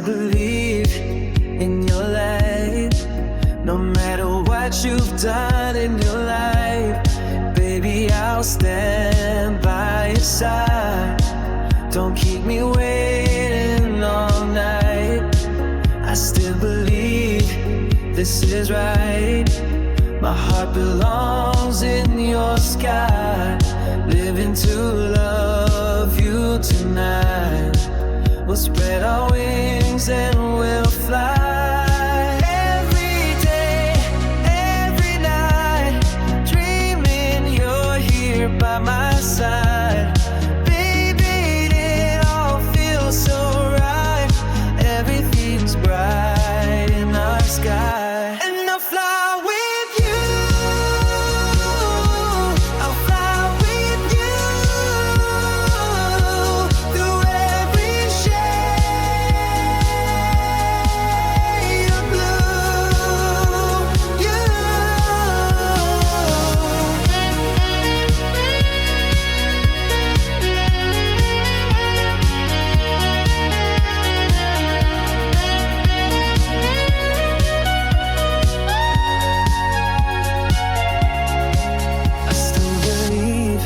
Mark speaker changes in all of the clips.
Speaker 1: believe in your light. No matter what you've done in your life, baby, I'll stand by your side. Don't keep me waiting all night. I still believe this is right. My heart belongs in your sky. Living to love you tonight. We'll spread our wings and we'll fly. Every day, every night, dreaming you're here by my side. Baby, it all feels so right. Everything's bright in our sky. And I'll fly with you. I'll fly with you through every shade of blue. You. I still believe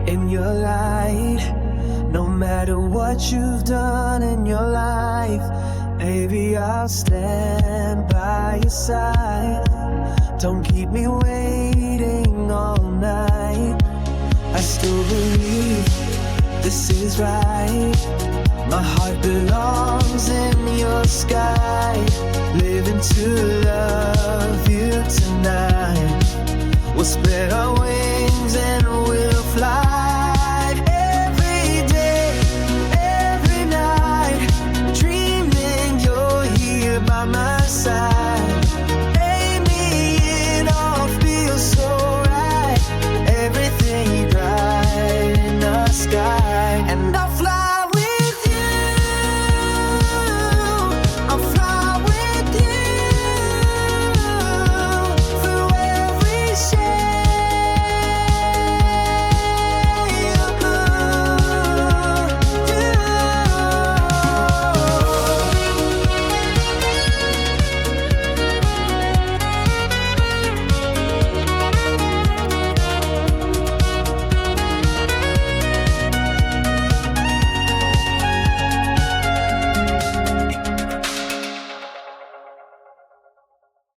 Speaker 1: in your light. No matter what you've done in your life, baby, I'll stand by your side. Don't keep me waiting all night. I still believe this is right. My heart belongs in your sky. Living to love you tonight. We'll spread our wings